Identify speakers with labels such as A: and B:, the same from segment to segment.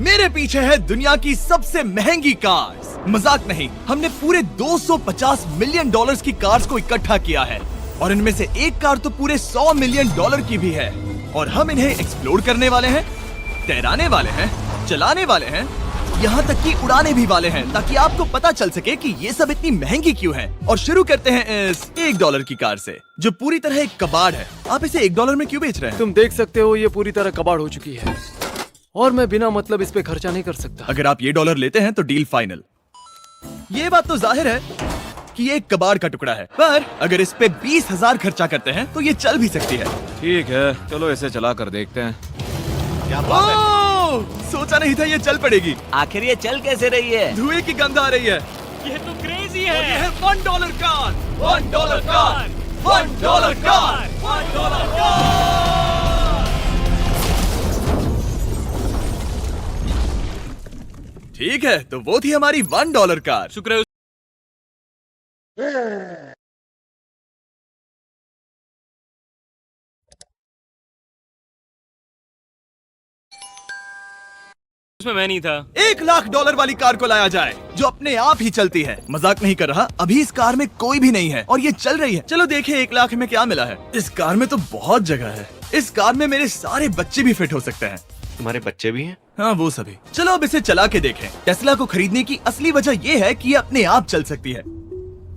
A: मेरे पीछे है दुनिया की सबसे महंगी कार्स। मजाक नहीं, हमने पूरे 250 मिलियन डॉलर्स की कार्स को इकट्ठा किया है और इनमें से एक कार तो पूरे 100 मिलियन डॉलर की भी है। और हम इन्हें एक्सप्लोर करने वाले हैं, तैराने वाले हैं, चलाने वाले हैं, यहाँ तक कि उड़ाने भी वाले हैं, ताकि आपको पता चल सके कि ये सब इतनी महंगी क्यों है। और शुरू करते हैं इस $1 की कार से, जो पूरी तरह एक कबाड़ है। आप इसे $1 में क्यों बेच रहे हैं?
B: तुम देख सकते हो ये पूरी तरह कबाड़ हो चुकी है और मैं बिना मतलब इस पे खर्चा नहीं कर सकता।
A: अगर आप ये $1 लेते हैं तो डील फाइनल। ये बात तो जाहिर है कि ये एक कबाड़ का टुकड़ा है, पर अगर इस पे 20,000 खर्चा करते हैं तो ये चल भी सकती है।
C: ठीक है, चलो इसे चला कर देखते हैं।
A: क्या बात है? सोचा नहीं था ये चल पड़ेगी।
D: आखिर ये चल कैसे रही है?
A: धुएं की गंध आ रही है।
E: ये तो क्रेजी है।
A: और ये है $1 कार, $1 कार, $1 कार, $1 कार। ठीक है, तो वो थी हमारी $1 कार।
E: शुक्र है उसमें मैं नहीं था।
A: $1 लाख वाली कार को लाया जाए जो अपने आप ही चलती है। मजाक नहीं कर रहा, अभी इस कार में कोई भी नहीं है और ये चल रही है। चलो देखें 1 लाख में क्या मिला है। इस कार में तो बहुत जगह है। इस कार में मेरे सारे बच्चे भी फिट हो सकते हैं।
C: तुम्हारे बच्चे भी हैं?
A: हाँ, वो सभी। चलो अब इसे चला के देखें। टेस्ला को खरीदने की असली वजह ये है कि ये अपने आप चल सकती है।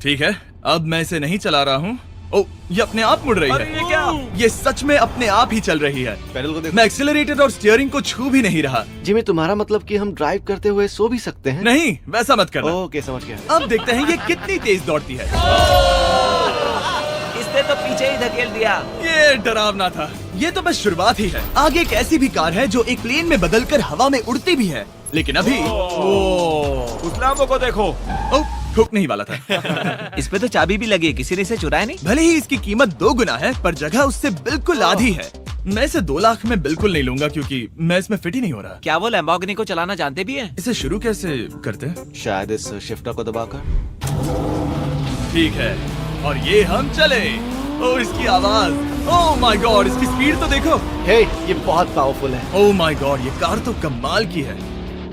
A: ठीक है, अब मैं इसे नहीं चला रहा हूँ। ओ, ये अपने आप मुड़ रही है।
E: ये क्या?
A: ये सच में अपने आप ही चल रही है।
C: पैडल को देखो।
A: मैं एक्सीलरेटर और स्टीयरिंग को छू भी नहीं रहा।
C: जिमी, तुम्हारा मतलब कि हम ड्राइव करते हुए सो भी सकते हैं?
A: नहीं, वैसा मत करना।
C: ओके, समझ गया।
A: अब देखते हैं ये कितनी तेज दौड़ती है।
D: इसने तो पीछे ही धकेल दिया।
A: ये डरावना था। ये तो बस शुरुआत ही है। आगे एक ऐसी भी कार है जो एक प्लेन में बदलकर हवा में उड़ती भी है, लेकिन अभी
E: उस लाम्बो को देखो।
A: ठोकने ही वाला था।
D: इस पे तो चाबी भी लगी है, किसी ने इसे चुराया नहीं।
A: भले ही इसकी कीमत 2 गुना है, पर जगह उससे बिल्कुल आधी है। मैं इसे 2 लाख में बिल्कुल नहीं लूंगा, क्योंकि मैं इसमें फिट ही नहीं हो रहा।
D: क्या वो लैम्बोर्गिनी को चलाना जानते भी हैं?
A: इसे शुरू कैसे करते हैं?
C: शायद इस शिफ्टर को दबाकर।
A: ठीक है, और ये हम चले। ओ, इसकी आवाज, ओह माय गॉड, इसकी स्पीड तो देखो।
C: हे, ये बहुत पावरफुल है।
A: ओह माय गॉड, ये कार तो कमाल की है।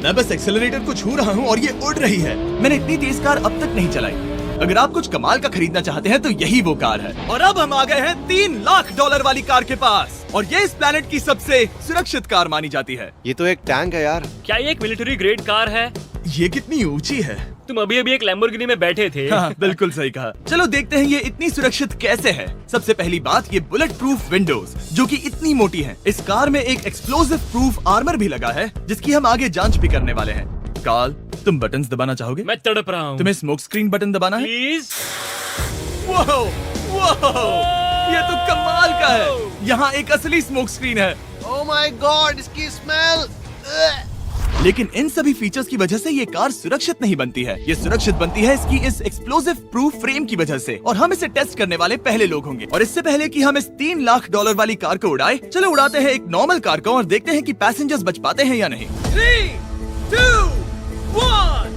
A: मैं बस एक्सेलरेटर को छू रहा हूँ और ये उड़ रही है। मैंने इतनी तेज कार अब तक नहीं चलाई। अगर आप कुछ कमाल का खरीदना चाहते हैं तो यही वो कार है। और अब हम आ गए हैं $3 लाख वाली कार के पास, और ये इस प्लेनेट की सबसे सुरक्षित कार मानी जाती है।
C: ये तो एक टैंक है यार।
E: क्या ये एक मिलिट्री ग्रेड कार है?
A: ये कितनी ऊंची है।
E: तुम अभी अभी एक लैम्बोर्गिनी में बैठे थे।
A: हाँ, बिल्कुल सही कहा। चलो देखते हैं ये इतनी सुरक्षित कैसे है। सबसे पहली बात, ये बुलेट प्रूफ विंडोज जो कि इतनी मोटी हैं। इस कार में एक एक्सप्लोसिव प्रूफ आर्मर भी लगा है, जिसकी हम आगे जांच भी करने वाले हैं। कार्ल, तुम बटन्स दबाना चाहोगे?
E: मैं तड़प रहा हूँ।
A: तुम्हें स्मोक स्क्रीन बटन दबाना है?
E: प्लीज।
A: वो, ये तो कमाल का है। यहाँ एक असली स्मोक स्क्रीन है।
C: ओह माय गॉड, इसकी स्मेल।
A: लेकिन इन सभी फीचर्स की वजह से ये कार सुरक्षित नहीं बनती है। ये सुरक्षित बनती है इसकी इस एक्सप्लोसिव प्रूफ फ्रेम की वजह से, और हम इसे टेस्ट करने वाले पहले लोग होंगे। और इससे पहले कि हम इस $3 लाख वाली कार को उड़ाए, चलो उड़ाते हैं एक नॉर्मल कार को और देखते हैं कि पैसेंजर्स बच पाते हैं या नहीं। 3, 2, 1।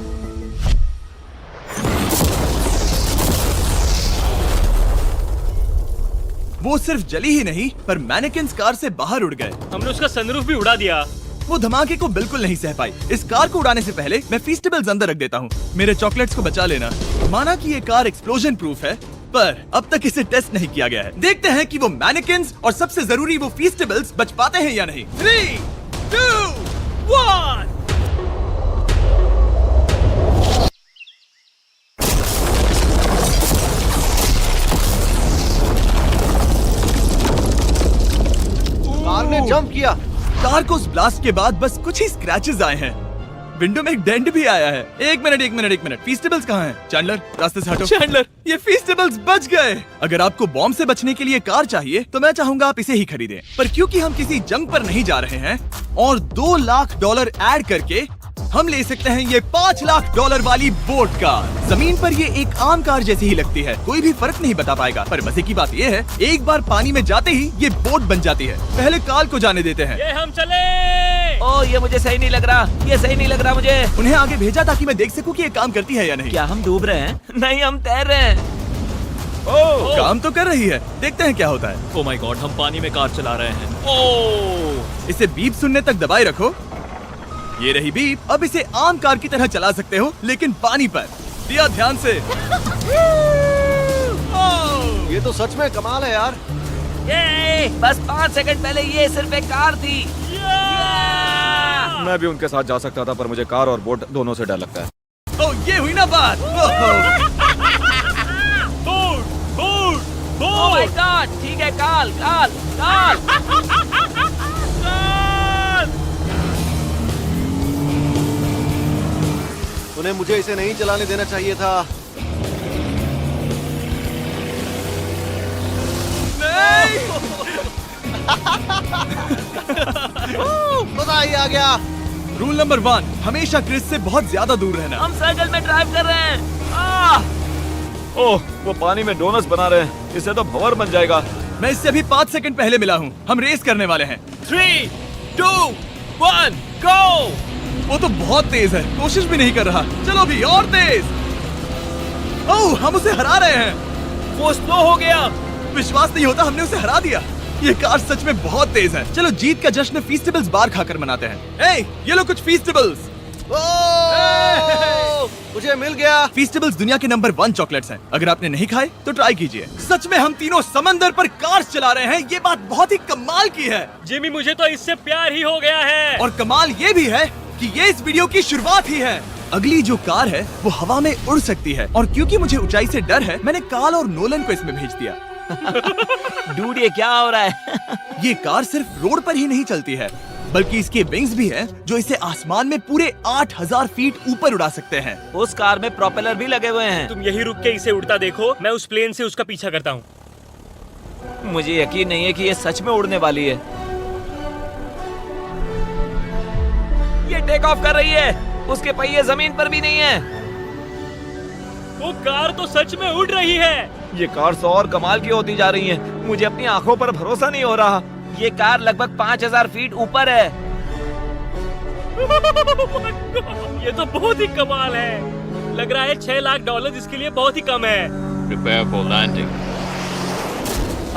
A: वो सिर्फ जली ही नहीं, पर मैनेकिन्स कार से बाहर उड़ गए।
E: हमने उसका सनरूफ भी उड़ा दिया।
A: वो धमाके को बिल्कुल नहीं सह पाई। इस कार को उड़ाने से पहले मैं फीस्टेबल्स अंदर रख देता हूँ। मेरे चॉकलेट्स को बचा लेना। माना कि ये कार एक्सप्लोजन प्रूफ है, पर अब तक इसे टेस्ट नहीं किया गया है। देखते हैं कि वो मैनेकिन्स और सबसे जरूरी वो फीस्टेबल्स बच पाते हैं या नहीं। 3, 2, 1।
C: कार ने जंप किया।
A: कार को उस ब्लास्ट के बाद बस कुछ ही स्क्रैचेस आए हैं। विंडो में एक डेंट भी आया है। एक मिनट, फीस्टेबल्स कहाँ हैं? चैंडलर, रास्ते से हटो। चैंडलर, ये फीस्टेबल्स बच गए। अगर आपको बॉम्ब से बचने के लिए कार चाहिए तो मैं चाहूंगा आप इसे ही खरीदें। पर क्योंकि हम किसी जंग पर नहीं जा रहे हैं और $2 लाख ऐड करके हम ले सकते हैं ये $5 लाख वाली बोट कार। जमीन पर ये एक आम कार जैसी ही लगती है, कोई भी फर्क नहीं बता पाएगा। पर मजे की बात ये है, एक बार पानी में जाते ही ये बोट बन जाती है। पहले कार्ल को जाने देते हैं।
E: ये हम चले।
D: ओह, ये मुझे सही नहीं लग रहा। ये सही नहीं लग रहा मुझे।
A: उन्हें आगे भेजा ताकि मैं देख सकूं कि ये काम करती है या नहीं।
D: क्या हम डूब रहे हैं? नहीं, हम तैर रहे हैं।
E: ओह,
A: काम तो कर रही है, देखते हैं क्या होता है।
E: ओह माय गॉड, हम पानी में कार चला रहे हैं। ओह,
A: इसे बीप सुनने तक दबाए रखो। ये रही बीप। अब इसे आम कार की तरह चला सकते हो, लेकिन पानी पर। दिया ध्यान से।
C: ये तो सच में कमाल है यार।
D: ये बस 5 सेकंड पहले ये सिर्फ एक कार थी।
F: मैं भी उनके साथ जा सकता था, पर मुझे कार और बोट दोनों से डर लगता है।
A: ओह, ये हुई ना बात।
D: ओह माय गॉड, ठीक है, काल काल काल।
C: उन्हें मुझे इसे नहीं चलाने देना चाहिए था। मजा ही आ गया।
A: रूल नंबर 1, हमेशा क्रिस से बहुत ज्यादा दूर रहना।
D: हम सर्कल में ड्राइव कर रहे हैं।
F: ओह, वो पानी में डोनट्स बना रहे हैं। इससे तो भंवर बन जाएगा।
A: मैं इससे अभी 5 सेकंड पहले मिला हूँ। हम रेस करने वाले हैं।
B: 3, 2, 1, go!
A: वो तो बहुत तेज है, कोशिश भी नहीं कर रहा। चलो भी और तेज। ओह, हम उसे हरा रहे हैं।
B: वो स्लो हो गया।
A: विश्वास नहीं होता, हमने उसे हरा दिया। ये कार सच में बहुत तेज है। चलो जीत का जश्न फीस्टेबल्स बार खाकर मनाते हैं। ए, ये लो कुछ फीस्टेबल्स।
C: मुझे मिल गया।
A: फीस्टेबल्स दुनिया के नंबर 1 चॉकलेट्स हैं। अगर आपने नहीं खाए तो ट्राई कीजिए। सच में हम तीनों समंदर पर कार चला रहे हैं। ये बात बहुत ही कमाल की है।
E: जिमी, मुझे तो इससे प्यार ही हो गया है।
A: और कमाल ये भी है कि ये इस वीडियो की शुरुआत ही है। अगली जो कार है वो हवा में उड़ सकती है, और क्योंकि मुझे ऊंचाई से डर है, मैंने काल और नोलन को इसमें भेज दिया।
D: डूड, ये क्या हो रहा है?
A: ये कार सिर्फ रोड पर ही नहीं चलती है, बल्कि इसके विंग्स भी हैं, जो इसे आसमान में पूरे 8000 फीट ऊपर उड़ा सकते हैं।
D: उस कार में प्रोपेलर भी लगे हुए हैं।
E: तुम यही रुक के इसे उड़ता देखो, मैं उस प्लेन से उसका पीछा करता हूँ।
D: मुझे यकीन नहीं है कि ये सच में उड़ने वाली है। ये टेक ऑफ कर रही है। उसके पहिए जमीन पर भी नहीं है।
E: वो कार तो सच में उड़ रही है।
F: ये कार तो और कमाल की होती जा रही है। मुझे अपनी आंखों पर भरोसा नहीं हो रहा।
D: ये कार लगभग 5000 फीट ऊपर है।
E: ये तो बहुत ही कमाल है। लग रहा है $6 लाख इसके लिए बहुत ही कम है।
G: Prepare for landing.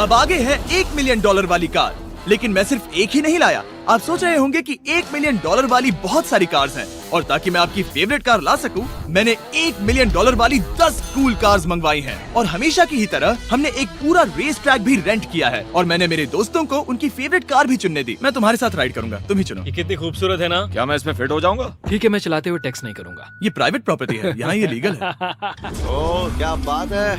A: अब आगे है $1 मिलियन वाली कार, लेकिन मैं सिर्फ एक ही नहीं लाया। आप सोच रहे होंगे कि $1 मिलियन वाली बहुत सारी कार्स हैं, और ताकि मैं आपकी फेवरेट कार ला सकूं, मैंने $1 मिलियन वाली 10 कूल कार्स मंगवाई हैं। और हमेशा की ही तरह हमने एक पूरा रेस ट्रैक भी रेंट किया है, और मैंने मेरे दोस्तों को उनकी फेवरेट कार भी चुनने दी। मैं तुम्हारे साथ राइड करूंगा, तुम ही चुनो।
E: ये कितनी खूबसूरत है ना।
F: क्या मैं इसमें फिट हो जाऊंगा?
B: ठीक है, मैं चलाते हुए टेक्स्ट नहीं करूंगा।
A: ये प्राइवेट प्रॉपर्टी है, यहाँ ये लीगल है।
C: ओह, क्या बात है।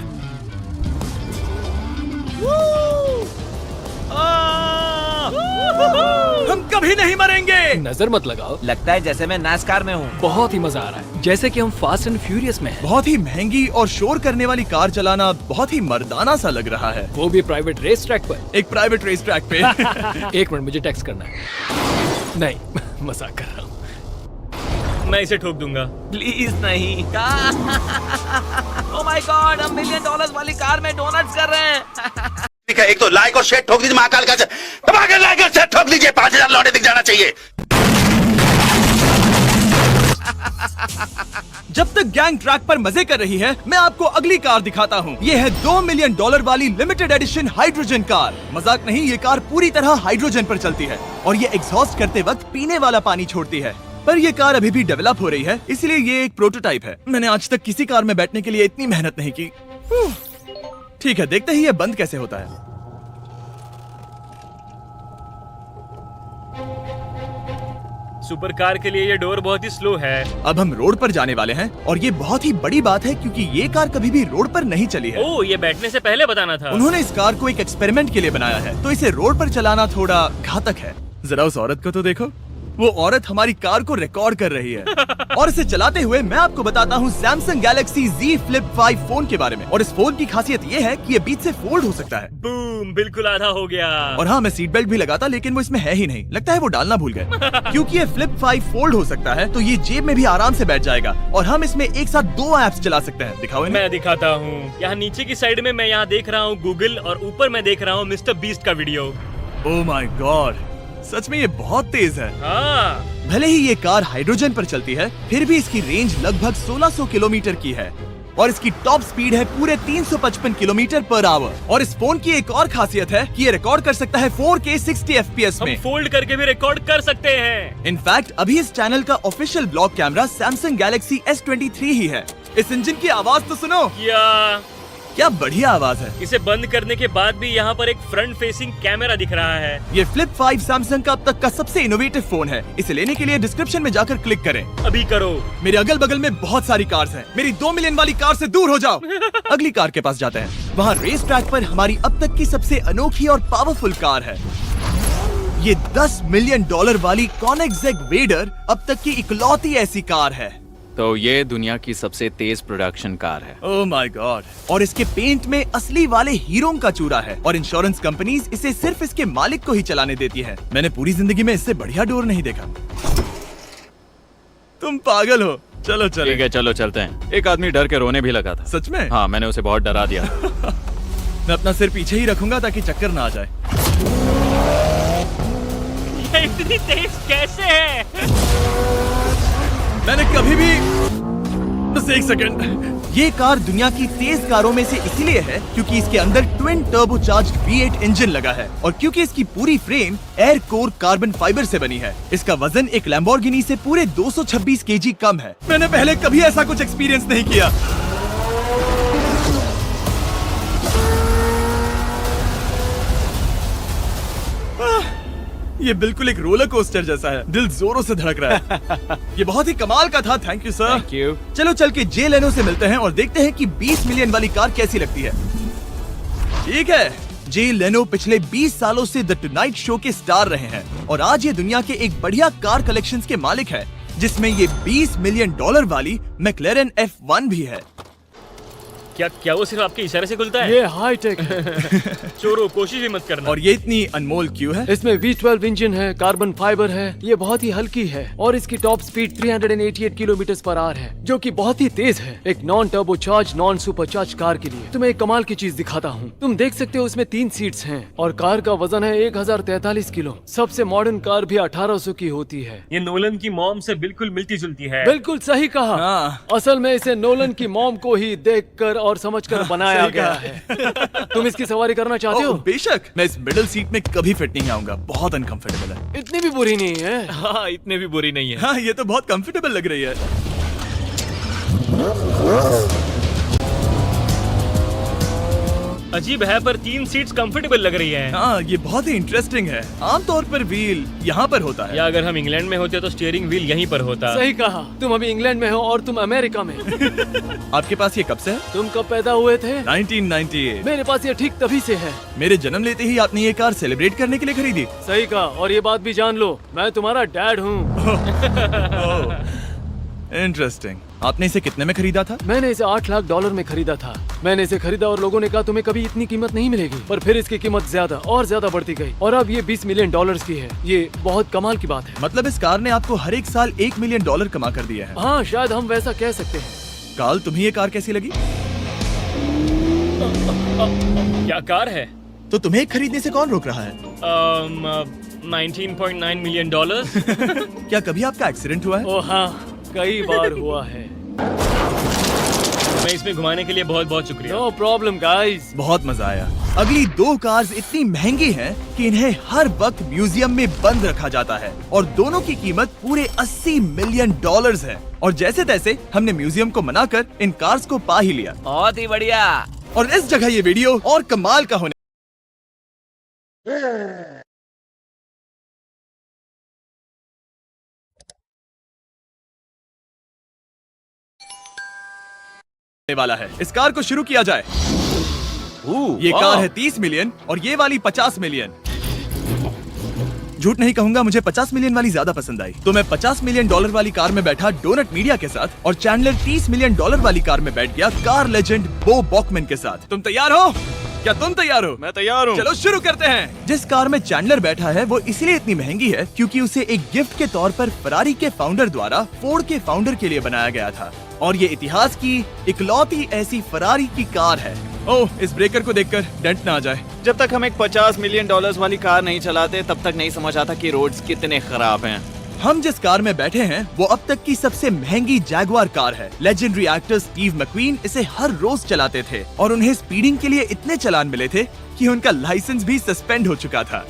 A: हम कभी नहीं मरेंगे।
B: नजर मत लगाओ।
D: लगता है जैसे मैं नास्कार में हूँ।
B: बहुत ही मजा आ रहा है, जैसे कि हम फास्ट एंड फ्यूरियस में हैं।
A: बहुत ही महंगी और शोर करने वाली कार चलाना बहुत ही मर्दाना सा लग रहा है।
B: वो भी प्राइवेट रेस ट्रैक पर।
A: एक प्राइवेट रेस ट्रैक पे।
B: 1 मिनट, मुझे टेक्स्ट करना है। नहीं, मजाक कर रहा हूँ।
E: मैं इसे ठोक दूंगा।
D: प्लीज नहीं। ओह माय गॉड, हम $1 मिलियन वाली कार में डोनट्स कर रहे हैं।
H: ठीक है, एक तो लाइक और शेयर ठोक दीजिए, महाकाल का दबाकर लाइक और शेयर ठोक दीजिए। 5000 लौटे दिख जाना चाहिए।
A: जब तक गैंग ट्रैक पर मजे कर रही है, मैं आपको अगली कार दिखाता हूँ। ये है $2 मिलियन वाली लिमिटेड एडिशन हाइड्रोजन कार। मजाक नहीं, ये कार पूरी तरह हाइड्रोजन पर चलती है, और ये एग्जॉस्ट करते वक्त पीने वाला पानी छोड़ती है। पर ये कार अभी भी डेवलप हो रही है, इसलिए ये एक प्रोटोटाइप है। मैंने आज तक किसी कार में बैठने के लिए इतनी मेहनत नहीं की। ठीक है, देखते ही ये बंद कैसे होता है।
E: सुपर कार के लिए ये डोर बहुत ही स्लो है।
A: अब हम रोड पर जाने वाले हैं, और ये बहुत ही बड़ी बात है क्योंकि ये कार कभी भी रोड पर नहीं चली है।
E: ओह, ये बैठने से पहले बताना था।
A: उन्होंने इस कार को एक एक्सपेरिमेंट के लिए बनाया है, तो इसे रोड पर चलाना थोड़ा घातक है। जरा उस औरत को तो देखो, वो औरत हमारी कार को रिकॉर्ड कर रही है। और इसे चलाते हुए मैं आपको बताता हूँ Samsung Galaxy Z Flip 5 phone के बारे में। और इस फोन की खासियत ये है कि ये बीच से फोल्ड हो सकता है।
E: बूम, बिल्कुल आधा हो गया।
A: और हाँ, मैं सीट बेल्ट भी लगाता, लेकिन वो इसमें है ही नहीं। लगता है वो डालना भूल गए। क्योंकि ये Flip 5 फोल्ड हो सकता है, तो ये जेब में भी आराम से बैठ जाएगा, और हम इसमें एक साथ 2 ऐप्स चला सकते हैं। दिखाओ इन्हें।
E: मैं दिखाता हूँ। यहाँ नीचे की साइड में मैं यहाँ देख रहा हूँ गूगल, और ऊपर मैं देख रहा हूँ मिस्टर बीस्ट का वीडियो।
A: ओह माय गॉड, सच में ये बहुत तेज है।
E: हाँ,
A: भले ही ये कार हाइड्रोजन पर चलती है, फिर भी इसकी रेंज लगभग 1600 किलोमीटर की है। और इसकी टॉप स्पीड है पूरे 355 किलोमीटर पर आवर। और इस फोन की एक और खासियत है कि ये रिकॉर्ड कर सकता है 4K 60 FPS
E: हम
A: में।
E: फोल्ड करके भी रिकॉर्ड कर सकते हैं।
A: इनफैक्ट अभी इस चैनल का official blog camera Samsung Galaxy S23 ही है। इस इंजन की आवाज तो सुनो,
E: या
A: क्या बढ़िया आवाज है।
E: इसे बंद करने के बाद भी यहाँ पर एक फ्रंट फेसिंग कैमरा दिख रहा है।
A: ये फ्लिप 5 सैमसंग का अब तक का सबसे इनोवेटिव फोन है। इसे लेने के लिए डिस्क्रिप्शन में जाकर क्लिक करें।
E: अभी करो।
A: मेरे अगल बगल में बहुत सारी कार्स हैं। मेरी 2 मिलियन वाली कार से दूर हो जाओ। अगली कार के पास जाते हैं। वहाँ रेस ट्रैक पर हमारी अब तक की सबसे अनोखी और पावरफुल कार है। ये $10 मिलियन वाली Koenigsegg वेडर अब तक की इकलौती ऐसी कार है।
G: तो ये दुनिया की सबसे तेज प्रोडक्शन कार है।
A: Oh my God. और इसके पेंट में असली वाले हीरों का चूरा है और इंश्योरेंस कंपनीज इसे सिर्फ इसके मालिक को ही चलाने देती है। मैंने पूरी जिंदगी में इससे बढ़िया डोर नहीं देखा। तुम पागल हो। चलो चलो।
G: ठीक है, चलो चलते हैं। एक आदमी डर के रोने भी लगा था।
A: सच में?
G: हाँ, मैंने उसे बहुत डरा दिया।
A: मैं अपना सिर पीछे ही रखूंगा ताकि चक्कर ना आ जाए।
E: ये इतनी तेज कैसे है?
A: मैंने कभी भी बस एक सेकंड। ये कार दुनिया की तेज कारों में से इसीलिए है क्योंकि इसके अंदर ट्विन टर्बोचार्ज्ड V8 इंजन लगा है और क्योंकि इसकी पूरी frame air core carbon fibre से बनी है। इसका वजन एक लैम्बोर्गिनी से पूरे 226 kg कम है। मैंने पहले कभी ऐसा कुछ एक्सपीरियंस नहीं किया। ये बिल्कुल एक रोलर कोस्टर जैसा है। दिल जोरों से धड़क रहा है। ये बहुत ही कमाल का था। Thank you sir.
G: Thank you.
A: चलो चल के जे लेनो से मिलते हैं और देखते हैं कि 20 मिलियन वाली कार कैसी लगती है। ठीक है, जे लेनो पिछले 20 सालों से द टुनाइट शो के स्टार रहे हैं और आज ये दुनिया के एक बढ़िया कार कलेक्शंस के मालिक है, जिसमें ये $20 मिलियन वाली मैक्लेरन F1 भी है।
E: क्या वो सिर्फ आपके इशारे से खुलता है?
B: ये हाई टेक है।
E: चोरों, कोशिश भी मत करना।
A: और ये इतनी अनमोल क्यों है?
B: इसमें V12 इंजन है, कार्बन फाइबर है, ये बहुत ही हल्की है और इसकी top speed 388 kilometre per hour है, जो कि बहुत ही तेज है एक non turbocharge non supercharge car के लिए। तुम्हें एक कमाल की चीज दिखाता हूँ। तुम देख सकते हो इसमें 3 सीट्स हैं और कार का वजन है 1043 किलो। सबसे मॉडर्न कार भी 1800 की होती है।
E: ये नोलन की मॉम से बिल्कुल मिलती जुलती है।
B: बिल्कुल सही कहा।
A: हाँ।
B: असल में इसे नोलन की मॉम को ही देखकर और समझकर बनाया
A: सही
B: गया
A: कहा।
B: है। तुम इसकी सवारी करना चाहते हो?
A: ओह, बेशक। मैं इस मिडिल सीट में कभी फिट नहीं आऊंगा। बहुत अनकंफर्टेबल है।
B: इतनी भी बुरी नहीं है।
E: हाँ, इतने भी बुरी नहीं है।
A: हाँ, ये तो बहुत कंफर्टेबल लग रही है।
E: अजीब है पर 3 सीट्स कंफर्टेबल लग रही हैं।
A: हाँ, ये बहुत ही इंटरेस्टिंग है। आमतौर पर व्हील यहाँ पर होता है।
E: या अगर हम इंग्लैंड में होते तो स्टीयरिंग व्हील यहीं पर होता।
B: सही कहा। तुम अभी इंग्लैंड में हो और तुम अमेरिका में।
A: आपके पास ये कब से है?
B: तुम कब पैदा हुए थे?
A: 1998।
B: मेरे पास ये ठीक तभी से है।
A: मेरे जन्म लेते ही आपने ये कार सेलिब्रेट करने के लिए खरीदी।
B: सही कहा। और ये बात भी जान लो, मैं तुम्हारा डैड हूँ।
A: इंटरेस्टिंग। आपने इसे कितने में खरीदा था?
B: मैंने इसे $8 लाख में खरीदा था। मैंने इसे खरीदा और लोगों ने कहा तुम्हें कभी इतनी कीमत नहीं मिलेगी, पर फिर इसकी कीमत ज्यादा और ज्यादा बढ़ती गई और अब ये $20 मिलियन की है। ये बहुत कमाल की बात है।
A: मतलब इस कार ने आपको हर एक साल $1 मिलियन कमा कर दिया है।
B: हाँ, शायद हम वैसा कह सकते हैं।
A: काल, तुम्हें ये कार कैसी लगी?
E: क्या कार है?
A: तो तुम्हें खरीदने से कौन रोक रहा है?
E: 19.9 मिलियन डॉलर।
A: क्या कभी आपका एक्सीडेंट हुआ है?
B: ओ हाँ, कई बार हुआ है।
E: मैं इसमें घुमाने के लिए बहुत बहुत शुक्रिया।
B: No problem guys.
A: बहुत मजा आया। अगली 2 कार्स इतनी महंगी हैं कि इन्हें हर वक्त म्यूजियम में बंद रखा जाता है और दोनों की कीमत पूरे $80 मिलियन है। और जैसे तैसे हमने म्यूजियम को मनाकर इन कार्स को पा ही लिया।
F: बहुत ही बढ़िया।
A: और इस जगह ये वीडियो और कमाल का होने वाला है। इस कार को शुरू किया जाए। ये कार है 30 मिलियन और ये वाली 50 मिलियन। झूठ नहीं कहूंगा, मुझे 50 मिलियन वाली ज्यादा पसंद आई। तो मैं $50 मिलियन वाली कार में बैठा डोनट मीडिया के साथ और चैंडलर $30 मिलियन वाली कार में बैठ गया कार लेजेंड बो बॉकमैन के साथ। तुम तैयार हो? क्या तुम तैयार हो?
G: मैं तैयार हूँ।
A: चलो शुरू करते हैं। जिस कार में चैंडलर बैठा है वो इसलिए इतनी महंगी है क्योंकि उसे एक गिफ्ट के तौर पर फरारी के फाउंडर द्वारा फोर्ड के फाउंडर के लिए बनाया गया था और ये इतिहास की इकलौती ऐसी फरारी की कार है। ओह, इस ब्रेकर को देखकर डेंट ना आ जाए।
G: जब तक हम एक $50 मिलियन वाली कार नहीं चलाते तब तक नहीं समझ आता कि रोड्स कितने खराब हैं।
A: हम जिस कार में बैठे हैं वो अब तक की सबसे महंगी जैगवार कार है। लेजेंडरी एक्टर स्टीव मैक्वीन इसे हर रोज चलाते थे और उन्हें स्पीडिंग के लिए इतने चालान मिले थे कि उनका लाइसेंस भी सस्पेंड हो चुका था।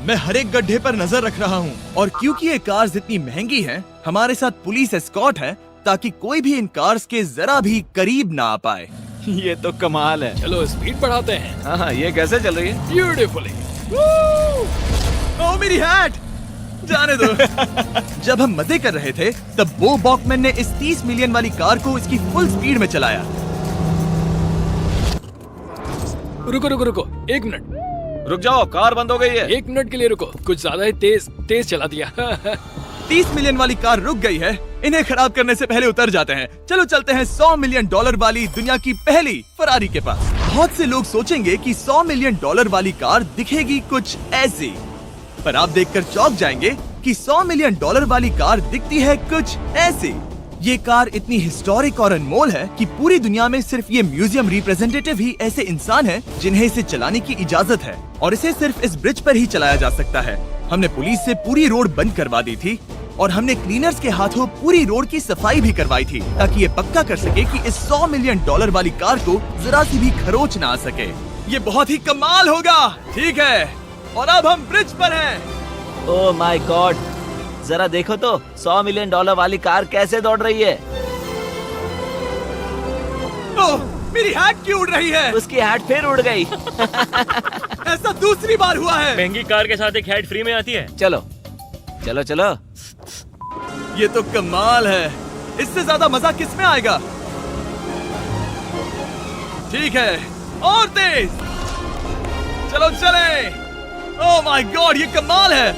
A: मैं हर एक गड्ढे पर नजर रख रहा हूँ और क्योंकि ये कार्स इतनी महंगी हैं, हमारे साथ पुलिस एस्कॉर्ट है ताकि कोई भी इन कार्स के जरा भी करीब ना आ पाए।
F: ये तो कमाल है।
B: चलो स्पीड बढ़ाते हैं।
F: हाँ, ये कैसे चल रही है?
B: ब्यूटीफुली।
A: ओ मेरी हैट, जाने दो। जब हम मजे कर रहे थे तब बो बॉकमैन ने इस 30 मिलियन वाली कार को इसकी फुल स्पीड में चलाया।
B: रुको रुको रुको, 1 मिनट।
F: रुक जाओ, कार बंद हो गई है।
B: 1 मिनट के लिए रुको, कुछ ज्यादा ही तेज चला दिया।
A: 30 मिलियन वाली कार रुक गई है। इन्हें खराब करने से पहले उतर जाते हैं। चलो चलते हैं $100 मिलियन वाली दुनिया की पहली फरारी के पास। बहुत से लोग सोचेंगे कि $100 मिलियन वाली कार दिखेगी कुछ ऐसी, पर आप देखकर चौंक जाएंगे कि $100 मिलियन वाली कार दिखती है कुछ ऐसी। ये कार इतनी हिस्टोरिक और अनमोल है कि पूरी दुनिया में सिर्फ ये म्यूजियम रिप्रेजेंटेटिव ही ऐसे इंसान हैं जिन्हें इसे चलाने की इजाजत है और इसे सिर्फ इस ब्रिज पर ही चलाया जा सकता है। हमने पुलिस से पूरी रोड बंद करवा दी थी और हमने क्लीनर्स के हाथों पूरी रोड की सफाई भी करवाई थी ताकि ये पक्का कर सके कि इस $100 मिलियन वाली कार को जरा सी भी खरोच ना आ सके। ये बहुत ही कमाल होगा। ठीक है, और अब हम ब्रिज पर हैं।
D: ओह माय गॉड, जरा देखो तो $100 मिलियन वाली कार कैसे दौड़ रही है।
A: ओह, मेरी हैट क्यों उड़ रही है?
D: उसकी हैट फिर उड़ गई।
A: ऐसा दूसरी बार हुआ है।
E: महंगी कार के साथ एक हैट फ्री में आती है।
D: चलो चलो चलो।
A: ये तो कमाल है। इससे ज्यादा मजा किस में आएगा? ठीक है, और तेज। चलो चले। ओह माय गॉड, ये कमाल है।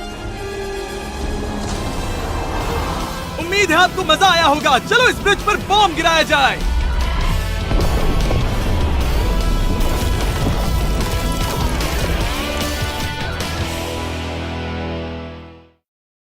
A: उम्मीद है आपको मजा आया होगा। चलो इस ब्रिज पर बॉम्ब गिराया जाए।